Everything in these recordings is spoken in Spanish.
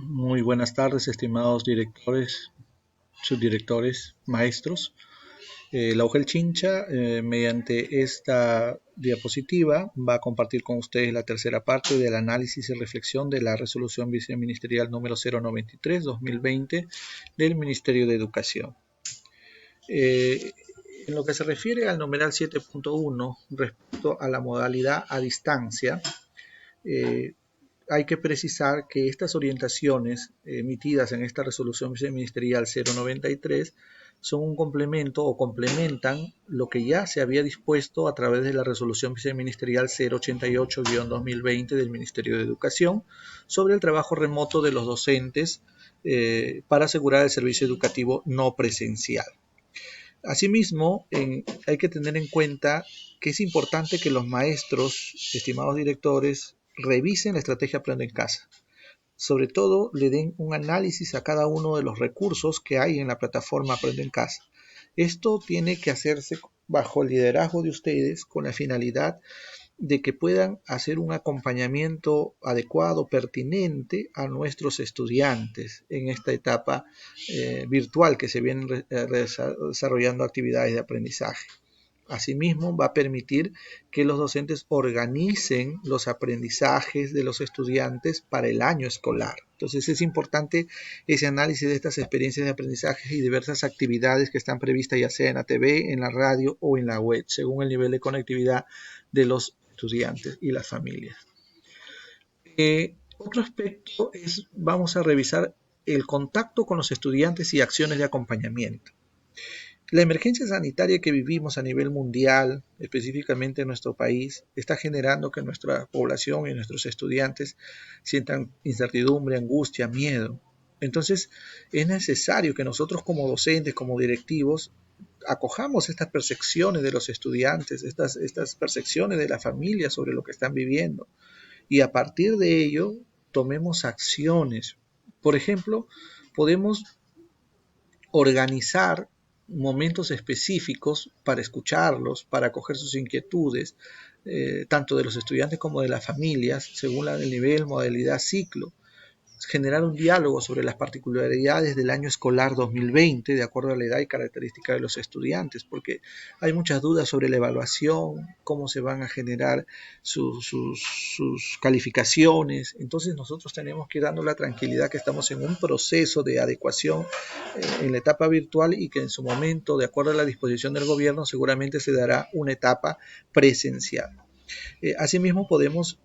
Muy buenas tardes, estimados directores, subdirectores, maestros. La UGEL Chincha, mediante esta diapositiva, va a compartir con ustedes la tercera parte del análisis y reflexión de la resolución viceministerial número 093-2020 del Ministerio de Educación. En lo que se refiere al numeral 7.1 respecto a la modalidad a distancia, hay que precisar que estas orientaciones emitidas en esta resolución viceministerial 093 son un complemento o complementan lo que ya se había dispuesto a través de la resolución viceministerial 088-2020 del Ministerio de Educación sobre el trabajo remoto de los docentes para asegurar el servicio educativo no presencial. Asimismo, hay que tener en cuenta que es importante que los maestros, estimados directores, revisen la estrategia Aprende en Casa. Sobre todo, le den un análisis a cada uno de los recursos que hay en la plataforma Aprende en Casa. Esto tiene que hacerse bajo el liderazgo de ustedes con la finalidad de que puedan hacer un acompañamiento adecuado, pertinente a nuestros estudiantes en esta etapa virtual que se vienen desarrollando actividades de aprendizaje. Asimismo, va a permitir que los docentes organicen los aprendizajes de los estudiantes para el año escolar. Entonces es importante ese análisis de estas experiencias de aprendizaje y diversas actividades que están previstas ya sea en la TV, en la radio o en la web, según el nivel de conectividad de los estudiantes y las familias. Otro aspecto es, vamos a revisar el contacto con los estudiantes y acciones de acompañamiento. La emergencia sanitaria que vivimos a nivel mundial, específicamente en nuestro país, está generando que nuestra población y nuestros estudiantes sientan incertidumbre, angustia, miedo. Entonces, es necesario que nosotros como docentes, como directivos, acojamos estas percepciones de los estudiantes, estas percepciones de la familia sobre lo que están viviendo. Y a partir de ello, tomemos acciones. Por ejemplo, podemos organizar momentos específicos para escucharlos, para acoger sus inquietudes, tanto de los estudiantes como de las familias, según el nivel, modalidad, ciclo. Generar un diálogo sobre las particularidades del año escolar 2020 de acuerdo a la edad y características de los estudiantes, porque hay muchas dudas sobre la evaluación, cómo se van a generar sus calificaciones. Entonces nosotros tenemos que ir dando la tranquilidad que estamos en un proceso de adecuación en la etapa virtual y que en su momento, de acuerdo a la disposición del gobierno, seguramente se dará una etapa presencial. Asimismo, podemos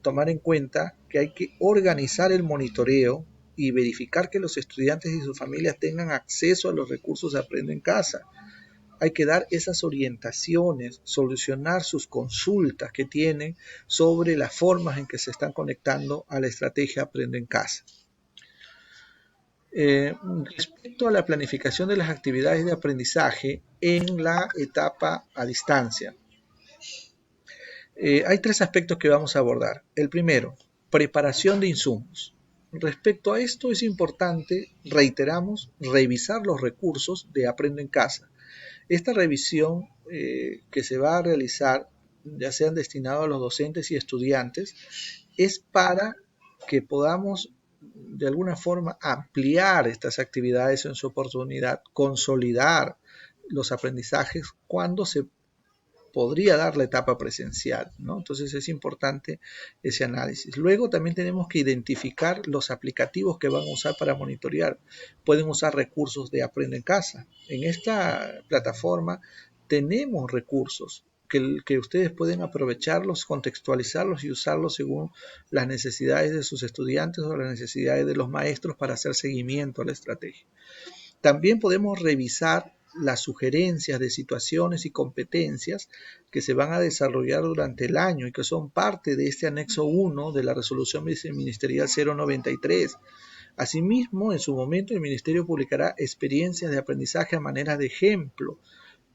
tomar en cuenta que hay que organizar el monitoreo y verificar que los estudiantes y sus familias tengan acceso a los recursos de Aprende en Casa. Hay que dar esas orientaciones, solucionar sus consultas que tienen sobre las formas en que se están conectando a la estrategia Aprende en Casa. Respecto a la planificación de las actividades de aprendizaje en la etapa a distancia, hay tres aspectos que vamos a abordar. El primero, preparación de insumos. Respecto a esto es importante, reiteramos, revisar los recursos de Aprendo en Casa. Esta revisión que se va a realizar, ya sean destinados a los docentes y estudiantes, es para que podamos de alguna forma ampliar estas actividades en su oportunidad, consolidar los aprendizajes cuando se podría dar la etapa presencial, ¿no? Entonces es importante ese análisis. Luego también tenemos que identificar los aplicativos que van a usar para monitorear. Pueden usar recursos de Aprende en Casa. En esta plataforma tenemos recursos que ustedes pueden aprovecharlos, contextualizarlos y usarlos según las necesidades de sus estudiantes o las necesidades de los maestros para hacer seguimiento a la estrategia. También podemos revisar las sugerencias de situaciones y competencias que se van a desarrollar durante el año y que son parte de este anexo 1 de la resolución viceministerial 093. Asimismo, en su momento el Ministerio publicará experiencias de aprendizaje a manera de ejemplo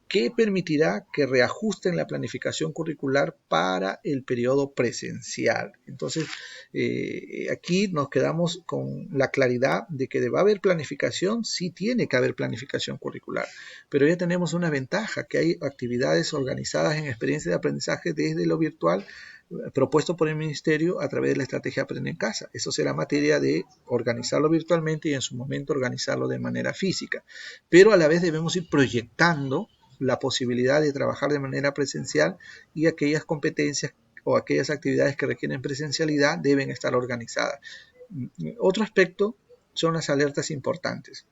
que permitirá que reajusten la planificación curricular para el periodo presencial. Entonces, aquí nos quedamos con la claridad de que va a haber planificación, sí tiene que haber planificación curricular, pero ya tenemos una ventaja, que hay actividades organizadas en experiencias de aprendizaje desde lo virtual propuesto por el Ministerio a través de la estrategia Aprende en Casa. Eso será materia de organizarlo virtualmente y en su momento organizarlo de manera física. Pero a la vez debemos ir proyectando la posibilidad de trabajar de manera presencial y aquellas competencias o aquellas actividades que requieren presencialidad deben estar organizadas. Otro aspecto son las alertas importantes.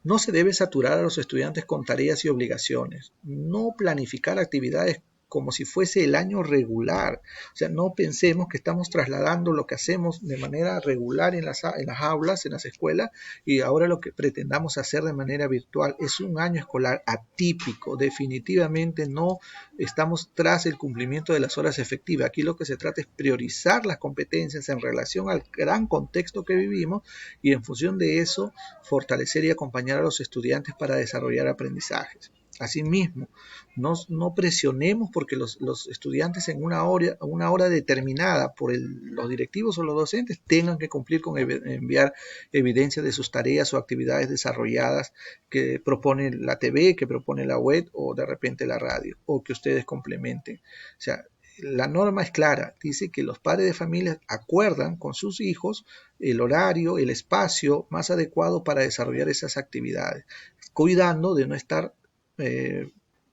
No se debe saturar a los estudiantes con tareas y obligaciones. No planificar actividades como si fuese el año regular. O sea, no pensemos que estamos trasladando lo que hacemos de manera regular en las aulas, en las escuelas, y ahora lo que pretendamos hacer de manera virtual. Es un año escolar atípico. Definitivamente no estamos tras el cumplimiento de las horas efectivas. Aquí lo que se trata es priorizar las competencias en relación al gran contexto que vivimos y en función de eso fortalecer y acompañar a los estudiantes para desarrollar aprendizajes. Asimismo, no presionemos porque los estudiantes en una hora determinada por los directivos o los docentes tengan que cumplir con enviar evidencia de sus tareas o actividades desarrolladas que propone la TV, que propone la web o de repente la radio, o que ustedes complementen. O sea, la norma es clara, dice que los padres de familia acuerdan con sus hijos el horario, el espacio más adecuado para desarrollar esas actividades, cuidando de no estar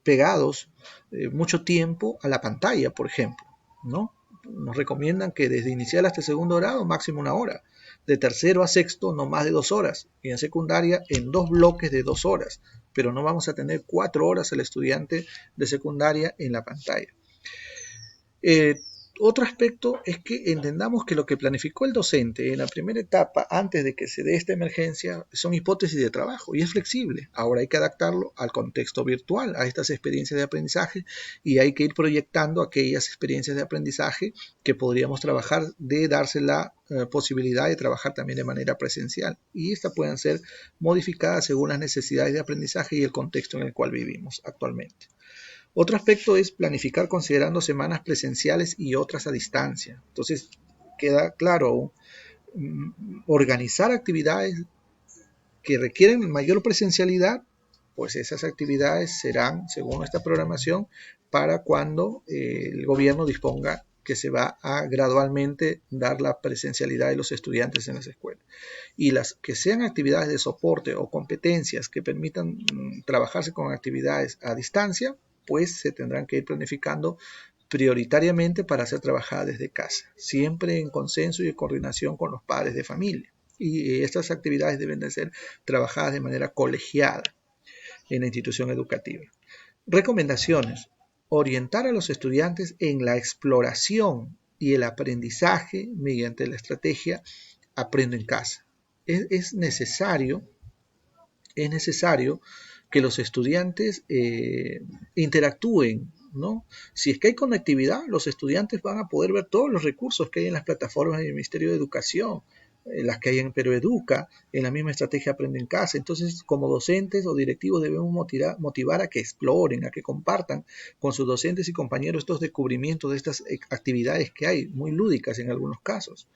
pegados mucho tiempo a la pantalla, por ejemplo, ¿no? Nos recomiendan que desde inicial hasta el segundo grado, máximo 1 hora, de tercero a sexto no más de 2 horas, y en secundaria en 2 bloques de 2 horas, pero no vamos a tener 4 horas el estudiante de secundaria en la pantalla. Otro aspecto es que entendamos que lo que planificó el docente en la primera etapa, antes de que se dé esta emergencia, son hipótesis de trabajo y es flexible. Ahora hay que adaptarlo al contexto virtual, a estas experiencias de aprendizaje, y hay que ir proyectando aquellas experiencias de aprendizaje que podríamos trabajar, de darse la posibilidad de trabajar también de manera presencial. Y estas pueden ser modificadas según las necesidades de aprendizaje y el contexto en el cual vivimos actualmente. Otro aspecto es planificar considerando semanas presenciales y otras a distancia. Entonces, queda claro, organizar actividades que requieren mayor presencialidad, pues esas actividades serán, según esta programación, para cuando el gobierno disponga que se va a gradualmente dar la presencialidad de los estudiantes en las escuelas. Y las que sean actividades de soporte o competencias que permitan trabajarse con actividades a distancia, pues se tendrán que ir planificando prioritariamente para ser trabajadas desde casa, siempre en consenso y en coordinación con los padres de familia. Y estas actividades deben de ser trabajadas de manera colegiada en la institución educativa. Recomendaciones: orientar a los estudiantes en la exploración y el aprendizaje mediante la estrategia Aprendo en Casa. Es necesario que los estudiantes interactúen, ¿no? Si es que hay conectividad, los estudiantes van a poder ver todos los recursos que hay en las plataformas del Ministerio de Educación, las que hay en Peroeduca, en la misma estrategia Aprende en Casa. Entonces, como docentes o directivos debemos motivar a que exploren, a que compartan con sus docentes y compañeros estos descubrimientos de estas actividades que hay, muy lúdicas en algunos casos,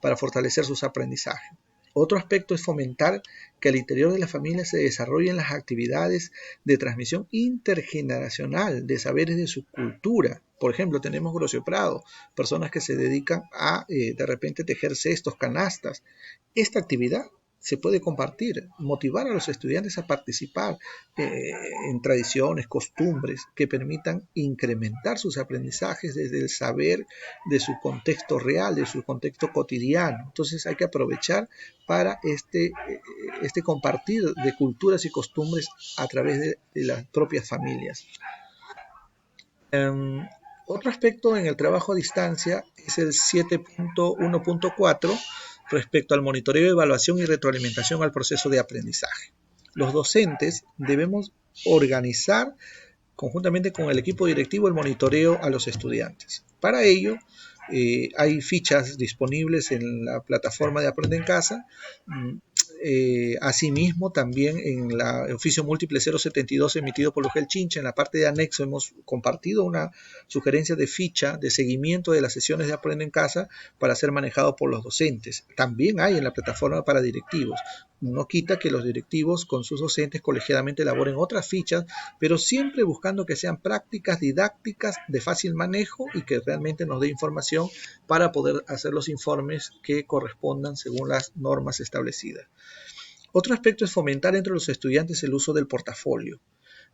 para fortalecer sus aprendizajes. Otro aspecto es fomentar que al interior de la familia se desarrollen las actividades de transmisión intergeneracional de saberes de su cultura. Por ejemplo, tenemos Grocio Prado, personas que se dedican a de repente tejer cestos, canastas. Esta actividad se puede compartir, motivar a los estudiantes a participar en tradiciones, costumbres que permitan incrementar sus aprendizajes desde el saber de su contexto real, de su contexto cotidiano. Entonces hay que aprovechar para este compartir de culturas y costumbres a través de las propias familias. Otro aspecto en el trabajo a distancia es el 7.1.4 respecto al monitoreo, evaluación y retroalimentación al proceso de aprendizaje. Los docentes debemos organizar conjuntamente con el equipo directivo el monitoreo a los estudiantes. Para ello, hay fichas disponibles en la plataforma de Aprende en Casa Asimismo, también en el oficio múltiple 072 emitido por Lugel Chincha, en la parte de anexo hemos compartido una sugerencia de ficha de seguimiento de las sesiones de Aprende en Casa para ser manejado por los docentes. También hay en la plataforma para directivos. No quita que los directivos con sus docentes colegiadamente elaboren otras fichas, pero siempre buscando que sean prácticas, didácticas, de fácil manejo y que realmente nos dé información para poder hacer los informes que correspondan según las normas establecidas. Otro aspecto es fomentar entre los estudiantes el uso del portafolio.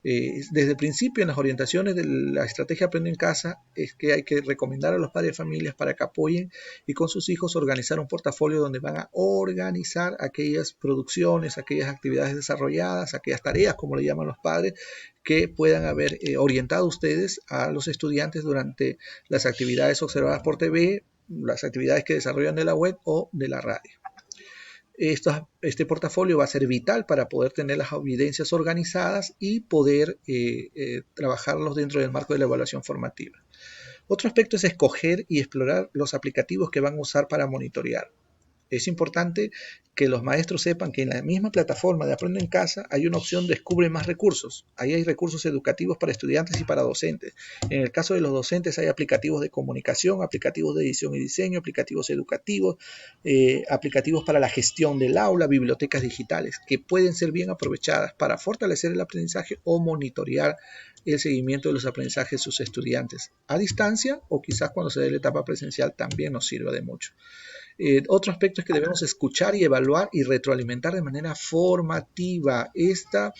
Desde el principio en las orientaciones de la estrategia Aprende en Casa es que hay que recomendar a los padres de familias para que apoyen y con sus hijos organizar un portafolio donde van a organizar aquellas producciones, aquellas actividades desarrolladas, aquellas tareas, como le llaman los padres, que puedan haber orientado ustedes a los estudiantes durante las actividades observadas por TV, las actividades que desarrollan de la web o de la radio. Este portafolio va a ser vital para poder tener las evidencias organizadas y poder trabajarlos dentro del marco de la evaluación formativa. Otro aspecto es escoger y explorar los aplicativos que van a usar para monitorear. Es importante que los maestros sepan que en la misma plataforma de Aprende en Casa hay una opción Descubre más recursos. Ahí hay recursos educativos para estudiantes y para docentes. En el caso de los docentes hay aplicativos de comunicación, aplicativos de edición y diseño, aplicativos educativos, aplicativos para la gestión del aula, bibliotecas digitales, que pueden ser bien aprovechadas para fortalecer el aprendizaje o monitorear el seguimiento de los aprendizajes de sus estudiantes a distancia o quizás cuando se dé la etapa presencial también nos sirva de mucho. Otro aspecto es que debemos escuchar y evaluar y retroalimentar de manera formativa esta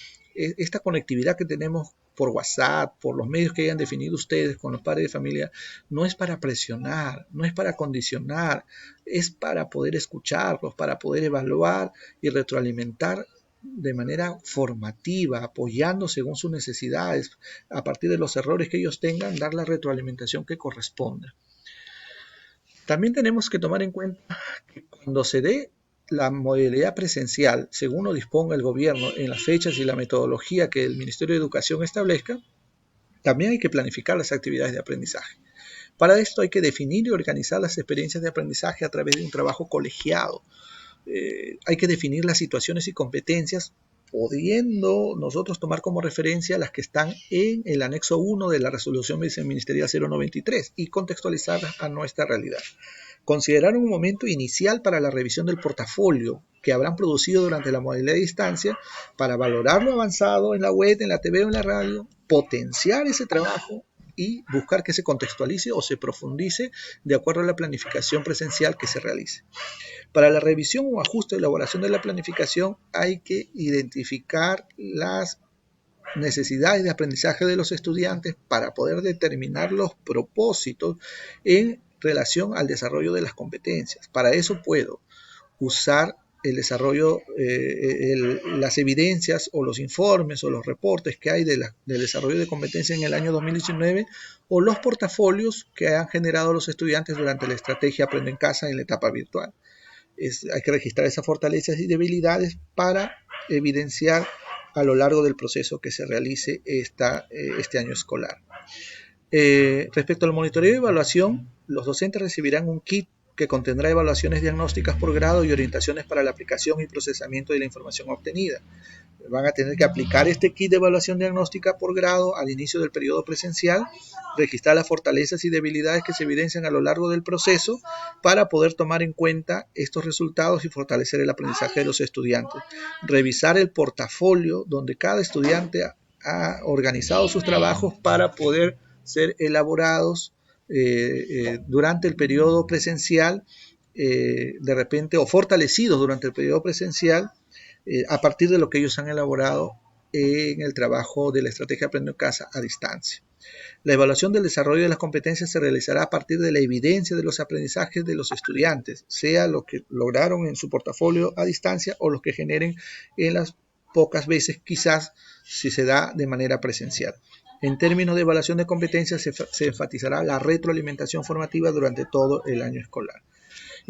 conectividad que tenemos por WhatsApp, por los medios que hayan definido ustedes con los padres de familia, no es para presionar, no es para condicionar, es para poder escucharlos, para poder evaluar y retroalimentar de manera formativa, apoyando según sus necesidades, a partir de los errores que ellos tengan, dar la retroalimentación que corresponda. También tenemos que tomar en cuenta que cuando se dé la modalidad presencial, según lo disponga el gobierno en las fechas y la metodología que el Ministerio de Educación establezca, también hay que planificar las actividades de aprendizaje. Para esto hay que definir y organizar las experiencias de aprendizaje a través de un trabajo colegiado. Hay que definir las situaciones y competencias, pudiendo nosotros tomar como referencia las que están en el anexo 1 de la resolución ministerial 093 y contextualizarlas a nuestra realidad. Considerar un momento inicial para la revisión del portafolio que habrán producido durante la modalidad de distancia para valorar lo avanzado en la web, en la TV o en la radio, potenciar ese trabajo y buscar que se contextualice o se profundice de acuerdo a la planificación presencial que se realice. Para la revisión o ajuste de elaboración de la planificación hay que identificar las necesidades de aprendizaje de los estudiantes para poder determinar los propósitos en relación al desarrollo de las competencias. Para eso puedo usar el desarrollo, las evidencias o los informes o los reportes que hay del desarrollo de competencias en el año 2019 o los portafolios que han generado los estudiantes durante la estrategia Aprende en Casa en la etapa virtual. Hay que registrar esas fortalezas y debilidades para evidenciar a lo largo del proceso que se realice este año escolar. Respecto al monitoreo y evaluación, los docentes recibirán un kit que contendrá evaluaciones diagnósticas por grado y orientaciones para la aplicación y procesamiento de la información obtenida. Van a tener que aplicar este kit de evaluación diagnóstica por grado al inicio del periodo presencial, registrar las fortalezas y debilidades que se evidencian a lo largo del proceso para poder tomar en cuenta estos resultados y fortalecer el aprendizaje de los estudiantes. Revisar el portafolio donde cada estudiante ha organizado sus trabajos para poder ser elaborados durante el periodo presencial, de repente, o fortalecidos durante el periodo presencial, a partir de lo que ellos han elaborado en el trabajo de la estrategia Aprende en Casa a distancia. La evaluación del desarrollo de las competencias se realizará a partir de la evidencia de los aprendizajes de los estudiantes, sea lo que lograron en su portafolio a distancia o los que generen en las pocas veces, quizás, si se da de manera presencial. En términos de evaluación de competencias, se enfatizará la retroalimentación formativa durante todo el año escolar.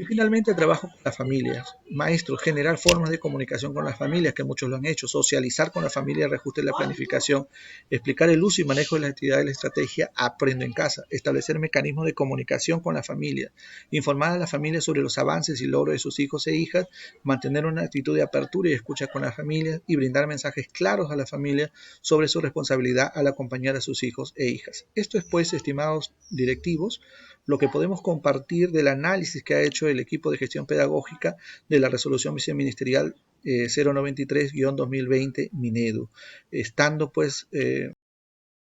Y finalmente, trabajo con las familias. Maestros, generar formas de comunicación con las familias, que muchos lo han hecho, socializar con la familia, reajuste la planificación, explicar el uso y manejo de las actividades de la estrategia Aprendo en Casa, establecer mecanismos de comunicación con la familia, informar a la familia sobre los avances y logros de sus hijos e hijas, mantener una actitud de apertura y escucha con las familias y brindar mensajes claros a la familia sobre su responsabilidad al acompañar a sus hijos e hijas. Esto es, pues, estimados directivos, lo que podemos compartir del análisis que ha hecho el equipo de gestión pedagógica de la resolución viceministerial 093-2020 Minedu, estando pues